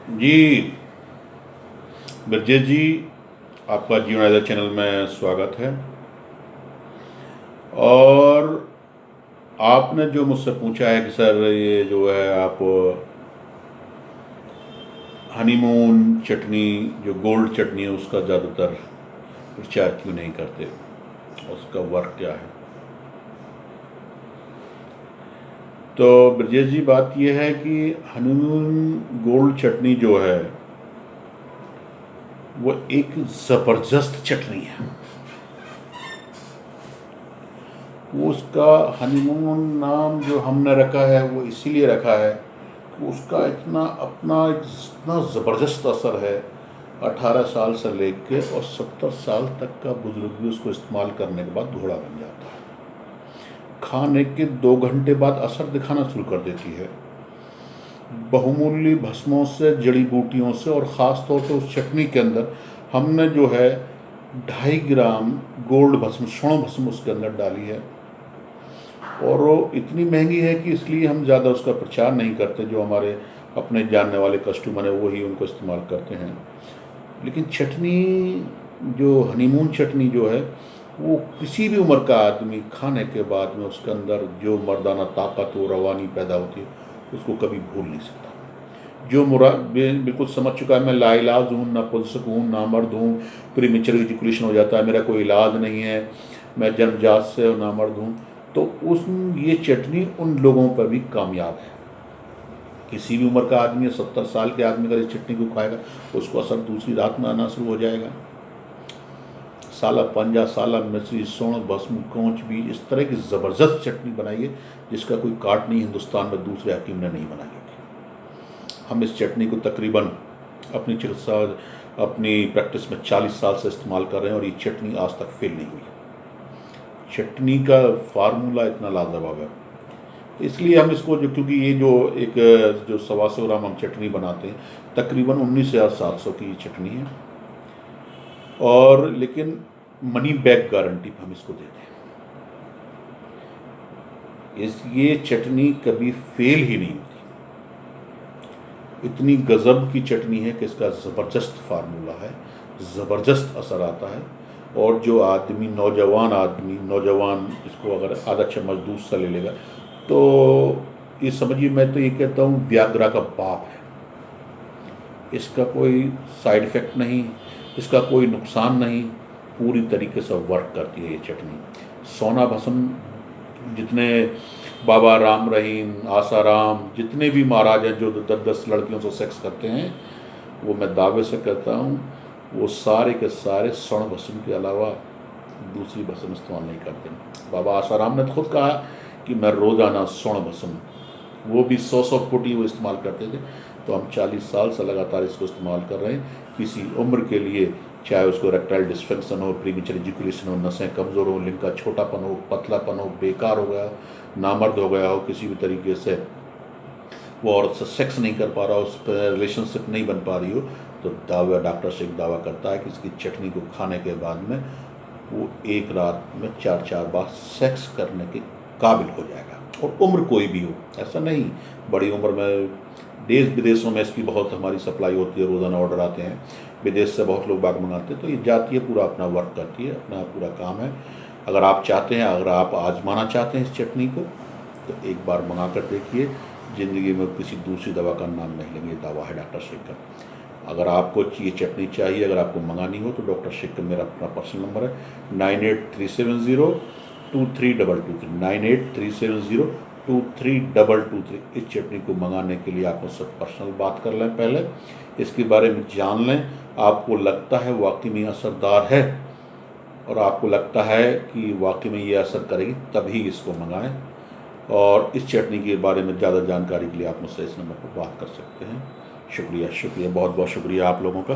जी, ब्रजेश जी, आपका जीवनाधार चैनल में स्वागत है। और आपने जो मुझसे पूछा है कि सर ये जो है आप हनीमून चटनी, जो गोल्ड चटनी है, उसका ज़्यादातर प्रचार क्यों नहीं करते, उसका वर्क क्या है। तो ब्रजेश जी, बात यह है कि हनीमून गोल्ड चटनी जो है वो एक ज़बरदस्त चटनी है। वो उसका हनीमून नाम जो हमने रखा है वो इसीलिए रखा है कि उसका इतना ज़बरदस्त असर है। 18 साल से लेके और 70 साल तक का बुजुर्ग भी उसको इस्तेमाल करने के बाद घोड़ा बन जाता है। खाने के 2 घंटे बाद असर दिखाना शुरू कर देती है। बहुमूल्य भस्मों से, जड़ी बूटियों से, और ख़ास तौर से उस चटनी के अंदर हमने जो है 2.5 ग्राम गोल्ड भस्म, स्वर्ण भस्म उसके अंदर डाली है। और वो इतनी महंगी है कि इसलिए हम ज़्यादा उसका प्रचार नहीं करते। जो हमारे अपने जानने वाले कस्टमर हैं वही उनको इस्तेमाल करते हैं। लेकिन चटनी, जो हनीमून चटनी जो है, वो किसी भी उम्र का आदमी खाने के बाद में उसके अंदर जो मर्दाना ताकत और रवानी पैदा होती है उसको कभी भूल नहीं सकता। जो बिल्कुल समझ चुका है मैं लाइलाज हूँ, ना पुंसक हूँ, ना मर्द हूँ, प्रीमेचर इजैकुलेशन हो जाता है, मेरा कोई इलाज नहीं है, मैं जन्मजात से नामर्द हूँ, तो उस ये चटनी उन लोगों पर भी कामयाब है। किसी भी उम्र का आदमी, 70 साल के आदमी अगर इस चटनी को खाएगा उसको असर दूसरी रात में आना शुरू हो जाएगा। साला पंजा, साला मिश्री, स्वर्ण भस्म, कोंच बीज, इस तरह की ज़बरदस्त चटनी बनाई है जिसका कोई काट नहीं हिंदुस्तान में दूसरे हकीम ने नहीं बनाई है। हम इस चटनी को तकरीबन अपनी चिकित्सा, अपनी प्रैक्टिस में 40 साल से इस्तेमाल कर रहे हैं और ये चटनी आज तक फेल नहीं हुई। चटनी का फार्मूला इतना लाजवाब है, इसलिए हम इसको क्योंकि ये जो 125 ग्राम हम चटनी बनाते हैं, तकरीबन 19,700 की ये चटनी है। और लेकिन मनी बैक गारंटी हम इसको देते हैं। ये चटनी कभी फेल ही नहीं होती। इतनी गजब की चटनी है कि इसका ज़बरदस्त फार्मूला है, ज़बरदस्त असर आता है। और जो आदमी, नौजवान इसको अगर आधा चम्मच दूध सा ले लेगा तो ये समझिए, मैं तो ये कहता हूँ व्याग्रा का बाप है। इसका कोई साइड इफ़ेक्ट नहीं, इसका कोई नुकसान नहीं, पूरी तरीके से वर्क करती है ये चटनी। सोना भस्म, जितने बाबा राम रहीम, आसाराम, जितने भी महाराज हैं जो 10-10 लड़कियों से सेक्स करते हैं, वो मैं दावे से कहता हूँ वो सारे के सारे स्वर्ण भस्म के अलावा दूसरी भस्म इस्तेमाल नहीं करते। बाबा आसाराम ने खुद कहा कि मैं रोज़ाना स्वर्ण भस्म, वो भी 100 पुटी वो इस्तेमाल करते थे। तो हम 40 साल से लगातार इसको इस्तेमाल कर रहे हैं। किसी उम्र के लिए, चाहे उसको रेक्टाइल डिस्फंक्शन हो, प्रीमेचर इजैकुलेशन हो, नसें कमज़ोर हो, लिंग का छोटापन हो, पतलापन हो, बेकार हो गया, नामर्द हो गया हो, किसी भी तरीके से वो औरत से सेक्स नहीं कर पा रहा हो, उस पर रिलेशनशिप नहीं बन पा रही हो, तो डॉक्टर शेख दावा करता है कि इसकी चटनी को खाने के बाद में वो एक रात में 4-4 बार सेक्स करने के काबिल हो जाएगा। और उम्र कोई भी हो, ऐसा नहीं बड़ी उम्र में। देश विदेशों में इसकी बहुत हमारी सप्लाई होती है, रोज़ाना ऑर्डर आते हैं, विदेश से बहुत लोग बाग मंगाते हैं। तो ये जाती है, पूरा अपना वर्क करती है, अपना पूरा काम है। अगर आप चाहते हैं, अगर आप आजमाना चाहते हैं इस चटनी को, तो एक बार मंगा कर देखिए। ज़िंदगी में किसी दूसरी दवा का नाम नहीं लेंगे, दावा है डॉक्टर शेख का। अगर आपको ये चटनी चाहिए, अगर आपको मंगानी हो, तो डॉक्टर शेख का मेरा अपना पर्सनल नंबर है 9837023223, 9837023223। इस चटनी को मंगाने के लिए आप मुझसे पर्सनल बात कर लें, पहले इसके बारे में जान लें। आपको लगता है वाकई में असरदार है और आपको लगता है कि वाकई में ये असर करेगी, तभी इसको मंगाएं। और इस चटनी के बारे में ज़्यादा जानकारी के लिए आप मुझसे इस नंबर पर बात कर सकते हैं। शुक्रिया, बहुत बहुत शुक्रिया आप लोगों का।